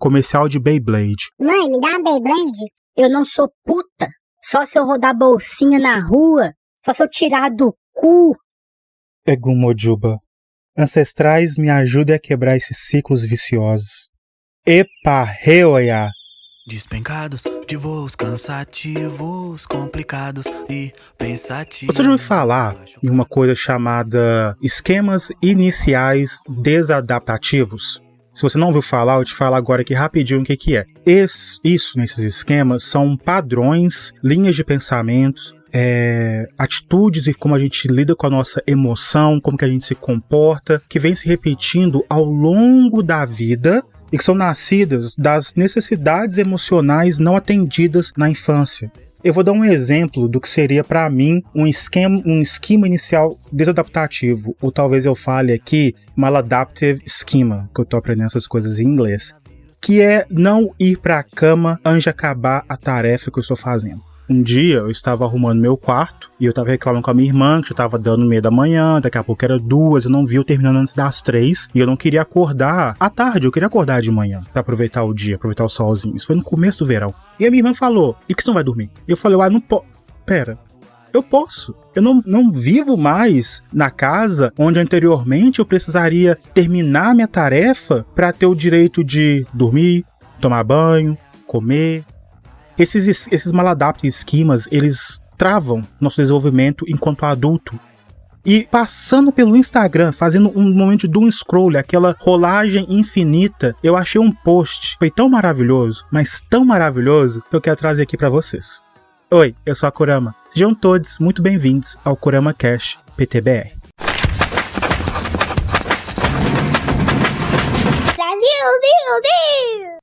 Comercial de Beyblade. Mãe, me dá uma Beyblade. Eu não sou puta. Só se eu rodar bolsinha na rua. Só se eu tirar do cu. Egum Mojuba. Ancestrais, me ajudem a quebrar esses ciclos viciosos. Epa, reoia. Despencados de voos cansativos, complicados e pensativos. Você já ouviu falar em uma coisa chamada esquemas iniciais desadaptativos? Se você não ouviu falar, eu te falo agora aqui rapidinho o que é. Isso, nesses esquemas, são padrões, linhas de pensamentos, atitudes e como a gente lida com a nossa emoção, como que a gente se comporta, que vem se repetindo ao longo da vida e que são nascidas das necessidades emocionais não atendidas na infância. Eu vou dar um exemplo do que seria para mim um esquema inicial desadaptativo, ou talvez eu fale aqui maladaptive schema, que eu tô aprendendo essas coisas em inglês, que é não ir para a cama antes de acabar a tarefa que eu estou fazendo. Um dia eu estava arrumando meu quarto e eu estava reclamando com a minha irmã que já estava dando 1h da manhã, daqui a pouco era 2h, eu não vi eu terminando antes das 3h e eu não queria acordar à tarde, eu queria acordar de manhã para aproveitar o dia, aproveitar o solzinho. Isso foi no começo do verão. E a minha irmã falou, e por que você não vai dormir? E eu falei, não posso. Pera, eu posso. Eu não vivo mais na casa onde anteriormente eu precisaria terminar minha tarefa para ter o direito de dormir, tomar banho, comer. Esses maladaptive esquemas, eles travam nosso desenvolvimento enquanto adulto. E passando pelo Instagram, fazendo um momento de doom scroll, aquela rolagem infinita, eu achei um post. Foi tão maravilhoso, mas tão maravilhoso, que eu quero trazer aqui pra vocês. Oi, eu sou a Kurama. Sejam todos muito bem-vindos ao Kurama Cast PTBR. Brasil!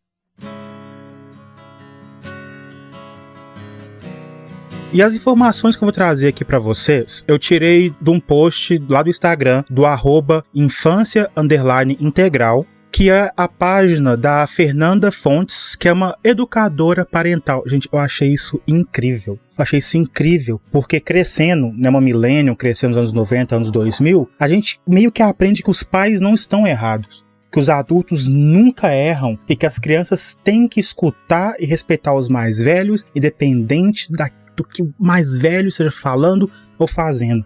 E as informações que eu vou trazer aqui pra vocês, eu tirei de um post lá do Instagram, do @infância_integral, que é a página da Fernanda Fontes, que é uma educadora parental. Gente, eu achei isso incrível. Eu achei isso incrível, porque crescendo, né, uma millennium, crescendo nos anos 90, anos 2000, a gente meio que aprende que os pais não estão errados, que os adultos nunca erram e que as crianças têm que escutar e respeitar os mais velhos, independente do que o mais velho esteja falando ou fazendo.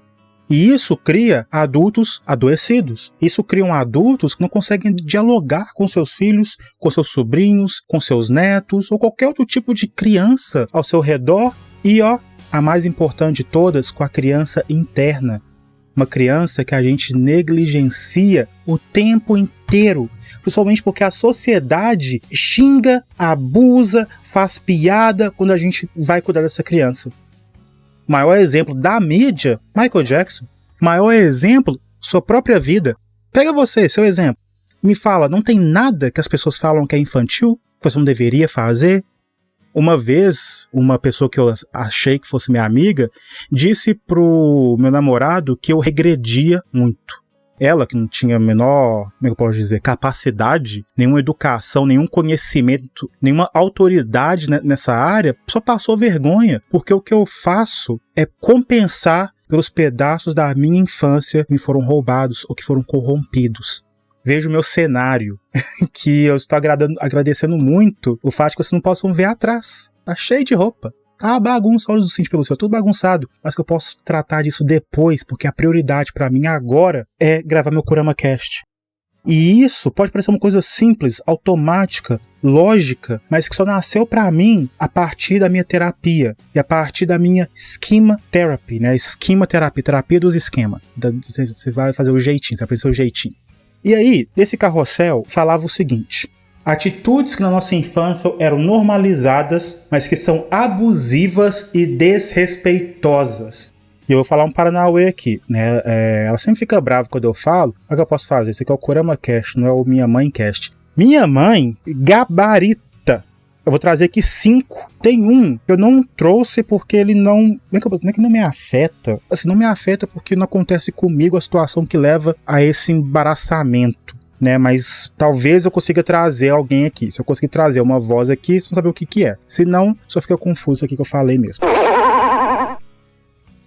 E isso cria adultos adoecidos. Isso cria adultos que não conseguem dialogar com seus filhos, com seus sobrinhos, com seus netos ou qualquer outro tipo de criança ao seu redor. E a mais importante de todas, com a criança interna. Uma criança que a gente negligencia o tempo inteiro, principalmente porque a sociedade xinga, abusa, faz piada quando a gente vai cuidar dessa criança. O maior exemplo da mídia, Michael Jackson. O maior exemplo, sua própria vida. Pega você, seu exemplo. Me fala, não tem nada que as pessoas falam que é infantil, que você não deveria fazer? Uma vez, uma pessoa que eu achei que fosse minha amiga, disse pro meu namorado que eu regredia muito. Ela, que não tinha a menor, como é que eu posso dizer, capacidade, nenhuma educação, nenhum conhecimento, nenhuma autoridade nessa área, só passou vergonha, porque o que eu faço é compensar pelos pedaços da minha infância que me foram roubados ou que foram corrompidos. Vejo o meu cenário, que eu estou agradecendo muito o fato de que vocês não possam ver atrás. Tá cheio de roupa. Tá bagunça, olhos do Cinti pelo céu, tudo bagunçado. Mas que eu posso tratar disso depois, porque a prioridade pra mim agora é gravar meu Kurama Cast. E isso pode parecer uma coisa simples, automática, lógica, mas que só nasceu pra mim a partir da minha terapia. E a partir da minha schema therapy, né? Schema therapy, terapia dos esquemas. Você vai fazer o jeitinho, você vai aprender o jeitinho. E aí, desse carrossel, falava o seguinte: atitudes que na nossa infância eram normalizadas, mas que são abusivas e desrespeitosas. E eu vou falar um paranauê aqui, né? Ela sempre fica brava quando eu falo. O que eu posso fazer? Esse aqui é o Kurama Cast, não é o Minha Mãe Cast. Minha mãe gabarita. Eu vou trazer aqui 5. Tem um que eu não trouxe porque ele não é que não me afeta. Assim, não me afeta porque não acontece comigo a situação que leva a esse embaraçamento, né? Mas talvez eu consiga trazer alguém aqui. Se eu conseguir trazer uma voz aqui, vocês vão saber o que é. Se não, só fica confuso aqui que eu falei mesmo.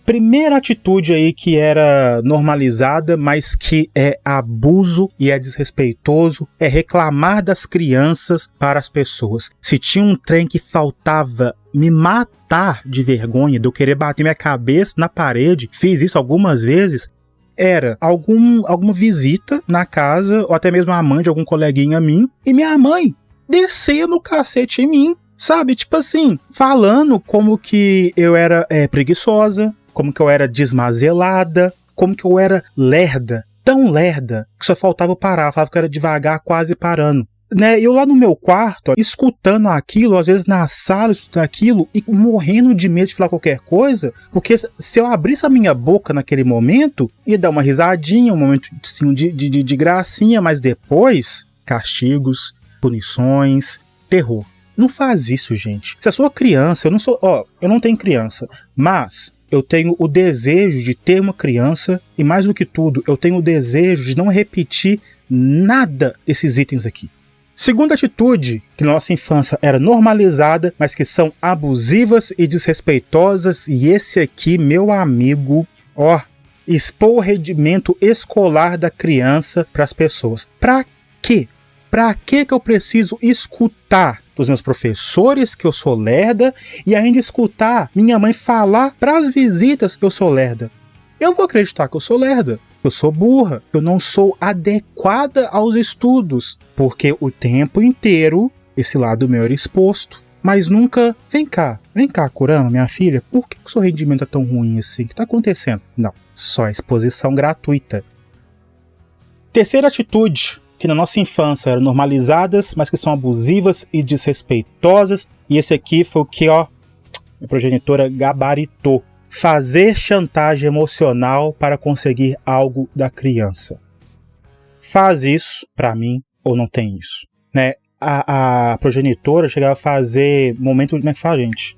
Primeira atitude aí que era normalizada, mas que é abuso e é desrespeitoso, é reclamar das crianças para as pessoas. Se tinha um trem que faltava me matar de vergonha, de eu querer bater minha cabeça na parede, fiz isso algumas vezes, era alguma visita na casa, ou até mesmo a mãe de algum coleguinha minha, e minha mãe descia no cacete em mim, sabe? Tipo assim, falando como que eu era preguiçosa, como que eu era desmazelada, como que eu era lerda, tão lerda, que só faltava eu parar, falava que eu era devagar, quase parando. Né? Eu lá no meu quarto, ó, escutando aquilo, às vezes na sala, escutando aquilo, e morrendo de medo de falar qualquer coisa, porque se eu abrisse a minha boca naquele momento, ia dar uma risadinha, um momento assim, de gracinha, mas depois, castigos, punições, terror. Não faz isso, gente. Se a sua criança, eu não tenho criança, mas eu tenho o desejo de ter uma criança e, mais do que tudo, eu tenho o desejo de não repetir nada desses itens aqui. Segunda atitude, que na nossa infância era normalizada, mas que são abusivas e desrespeitosas, e esse aqui, meu amigo, expor o rendimento escolar da criança para as pessoas. Pra quê? Pra que eu preciso escutar dos meus professores que eu sou lerda e ainda escutar minha mãe falar para as visitas que eu sou lerda? Eu vou acreditar que eu sou lerda, eu sou burra, eu não sou adequada aos estudos, porque o tempo inteiro esse lado meu era exposto. Mas nunca, vem cá, Kurama, minha filha, por que o seu rendimento é tão ruim assim? O que está acontecendo? Não, só exposição gratuita. Terceira atitude, que na nossa infância eram normalizadas, mas que são abusivas e desrespeitosas, e esse aqui foi o que, a progenitora gabaritou. Fazer chantagem emocional para conseguir algo da criança. Faz isso pra mim ou não tem isso, né? A progenitora chegava a fazer momento, como é que fala, gente?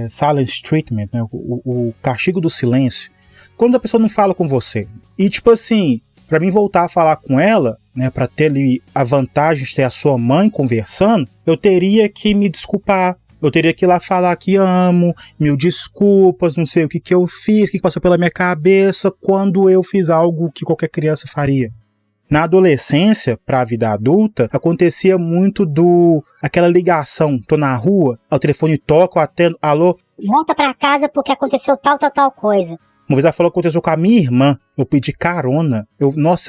Silence treatment, né? O castigo do silêncio. Quando a pessoa não fala com você. E tipo assim, pra mim voltar a falar com ela, né, pra ter ali a vantagem de ter a sua mãe conversando, eu teria que me desculpar. Eu teria que ir lá falar que amo, mil desculpas, não sei o que eu fiz, o que passou pela minha cabeça quando eu fiz algo que qualquer criança faria. Na adolescência, para a vida adulta, acontecia muito aquela ligação, tô na rua, o telefone toca, eu atendo, alô? Volta pra casa porque aconteceu tal coisa. Uma vez ela falou que aconteceu com a minha irmã, eu pedi carona,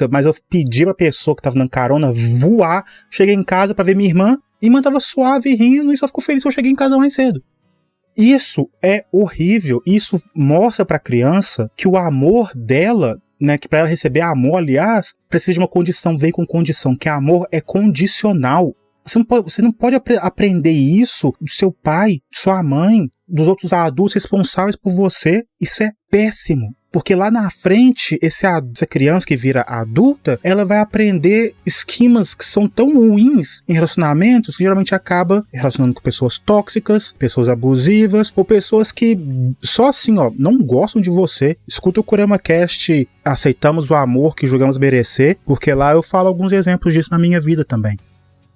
mas eu pedi pra pessoa que tava dando carona voar, cheguei em casa pra ver minha irmã, e irmã tava suave e rindo e só ficou feliz que eu cheguei em casa mais cedo. Isso é horrível. Isso mostra pra criança que o amor dela, né, que pra ela receber amor, aliás, precisa de uma condição, vem com condição, que amor é condicional. Você não pode aprender isso do seu pai, de sua mãe, dos outros adultos responsáveis por você. Isso é péssimo. Porque lá na frente, essa criança que vira adulta, ela vai aprender esquemas que são tão ruins em relacionamentos que geralmente acaba relacionando com pessoas tóxicas, pessoas abusivas, ou pessoas que só assim, não gostam de você. Escuta o Kurama Cast Aceitamos o Amor que Julgamos Merecer, porque lá eu falo alguns exemplos disso na minha vida também.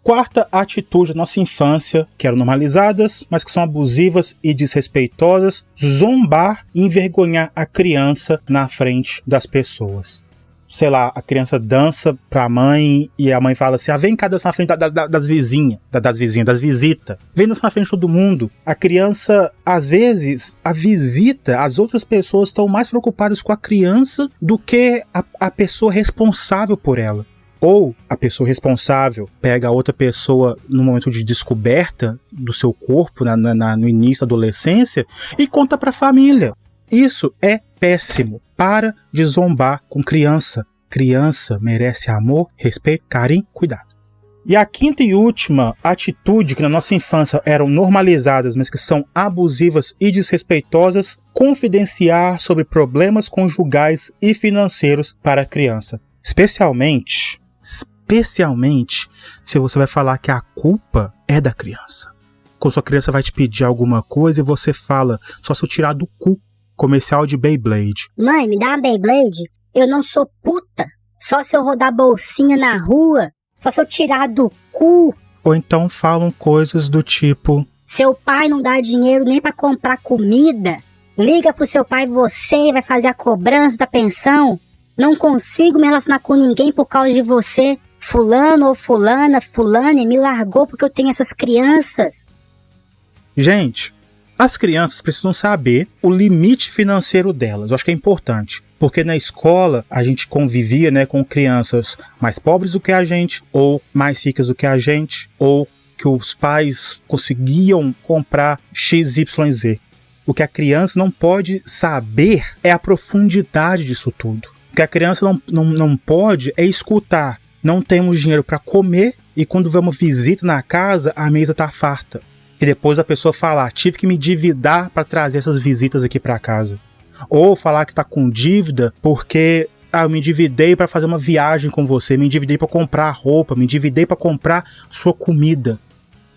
Quarta atitude da nossa infância, que eram normalizadas, mas que são abusivas e desrespeitosas, zombar e envergonhar a criança na frente das pessoas. Sei lá, a criança dança pra mãe e a mãe fala assim, vem cá dançar na frente das vizinhas, das visitas. Vem dançar na frente de todo mundo. A criança, às vezes, a visita, as outras pessoas estão mais preocupadas com a criança do que a pessoa responsável por ela. Ou a pessoa responsável pega a outra pessoa no momento de descoberta do seu corpo, no início da adolescência, e conta pra família. Isso é péssimo. Para de zombar com criança. Criança merece amor, respeito, carinho, cuidado. E a quinta e última atitude que na nossa infância eram normalizadas, mas que são abusivas e desrespeitosas, confidenciar sobre problemas conjugais e financeiros para a criança. Especialmente se você vai falar que a culpa é da criança. Quando sua criança vai te pedir alguma coisa e você fala, só se eu tirar do cu. Comercial de Beyblade. Mãe, me dá uma Beyblade? Eu não sou puta. Só se eu rodar bolsinha na rua. Só se eu tirar do cu. Ou então falam coisas do tipo, seu pai não dá dinheiro nem pra comprar comida. Liga pro seu pai, você vai fazer a cobrança da pensão. Não consigo me relacionar com ninguém por causa de você. Fulano ou fulana, fulane me largou porque eu tenho essas crianças. Gente, as crianças precisam saber o limite financeiro delas. Eu acho que é importante. Porque na escola a gente convivia, né, com crianças mais pobres do que a gente, ou mais ricas do que a gente, ou que os pais conseguiam comprar XYZ. O que a criança não pode saber é a profundidade disso tudo. O que a criança não pode é escutar. Não temos dinheiro para comer e quando vem uma visita na casa, a mesa tá farta. E depois a pessoa falar, tive que me endividar para trazer essas visitas aqui para casa. Ou falar que tá com dívida porque eu me endividei para fazer uma viagem com você, me endividei para comprar roupa, me endividei para comprar sua comida.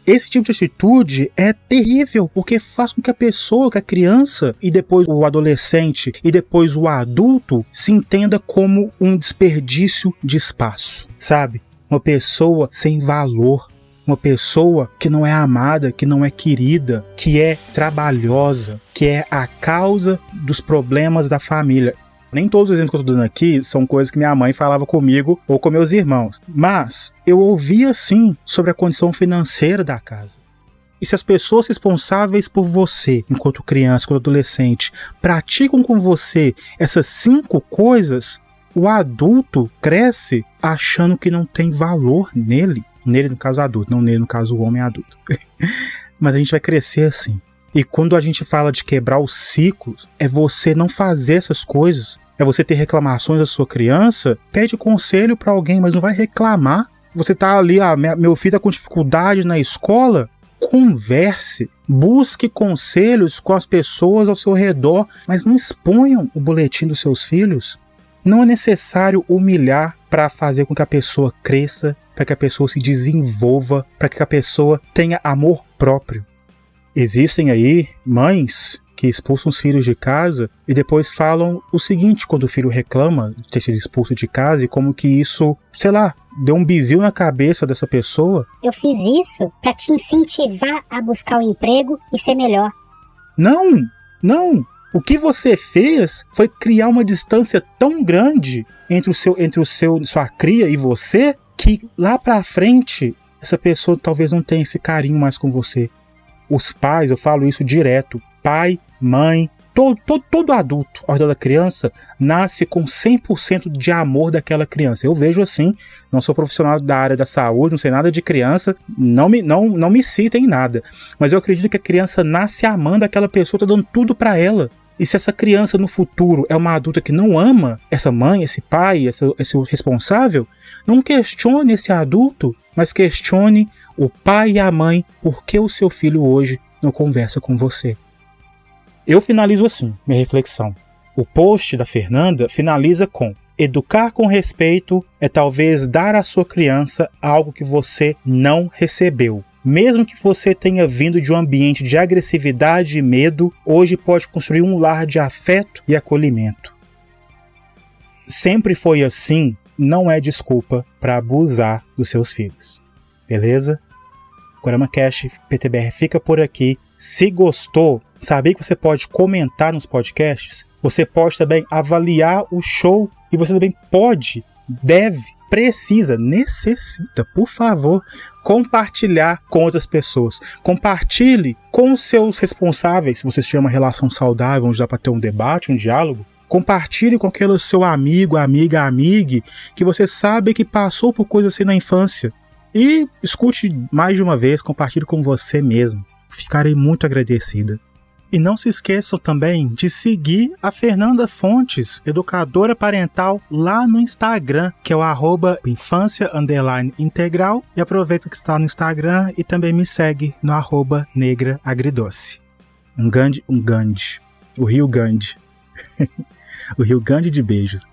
Esse tipo de atitude é terrível, porque faz com que a pessoa, que a criança, e depois o adolescente, e depois o adulto, se entenda como um desperdício de espaço, sabe? Uma pessoa sem valor, uma pessoa que não é amada, que não é querida, que é trabalhosa, que é a causa dos problemas da família. Nem todos os exemplos que eu estou dando aqui são coisas que minha mãe falava comigo ou com meus irmãos. Mas eu ouvia sim sobre a condição financeira da casa. E se as pessoas responsáveis por você, enquanto criança, enquanto adolescente, praticam com você essas 5 coisas, o adulto cresce achando que não tem valor nele. Nele, no caso, adulto. Não nele, no caso, o homem adulto. Mas a gente vai crescer assim. E quando a gente fala de quebrar os ciclos, é você não fazer essas coisas. É você ter reclamações da sua criança, pede conselho para alguém, mas não vai reclamar. Você tá ali, meu filho tá com dificuldade na escola, converse, busque conselhos com as pessoas ao seu redor, mas não exponham o boletim dos seus filhos. Não é necessário humilhar para fazer com que a pessoa cresça, para que a pessoa se desenvolva, para que a pessoa tenha amor próprio. Existem aí mães que expulsam os filhos de casa e depois falam o seguinte quando o filho reclama de ter sido expulso de casa e como que isso, sei lá, deu um bizil na cabeça dessa pessoa. Eu fiz isso para te incentivar a buscar um emprego e ser melhor. Não. O que você fez foi criar uma distância tão grande entre sua cria e você que lá pra frente essa pessoa talvez não tenha esse carinho mais com você. Os pais, eu falo isso direto, pai, mãe, todo adulto ao redor da criança nasce com 100% de amor daquela criança. Eu vejo assim, não sou profissional da área da saúde, não sei nada de criança, não me citem em nada. Mas eu acredito que a criança nasce amando aquela pessoa, tá dando tudo pra ela. E se essa criança no futuro é uma adulta que não ama essa mãe, esse pai, esse responsável, não questione esse adulto, mas questione o pai e a mãe por que o seu filho hoje não conversa com você. Eu finalizo assim minha reflexão. O post da Fernanda finaliza com: educar com respeito é talvez dar à sua criança algo que você não recebeu. Mesmo que você tenha vindo de um ambiente de agressividade e medo, hoje pode construir um lar de afeto e acolhimento. Sempre foi assim, não é desculpa para abusar dos seus filhos. Beleza? O CoramaCast PTBR fica por aqui. Se gostou, sabia que você pode comentar nos podcasts? Você pode também avaliar o show e você também pode, deve, precisa, necessita, por favor, compartilhar com outras pessoas. Compartilhe com os seus responsáveis, se vocês tiverem uma relação saudável, onde dá para ter um debate, um diálogo. Compartilhe com aquele seu amigo, amiga, amigue, que você sabe que passou por coisas assim na infância. E escute mais de uma vez, compartilhe com você mesmo. Ficarei muito agradecida. E não se esqueçam também de seguir a Fernanda Fontes, educadora parental, lá no Instagram, que é o @infância_integral. E aproveita que está no Instagram e também me segue no @negraagridoce. O Rio Gandhi. O Rio Gandhi de beijos.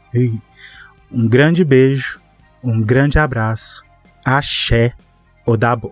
Um grande beijo, um grande abraço. Axé, Odabo.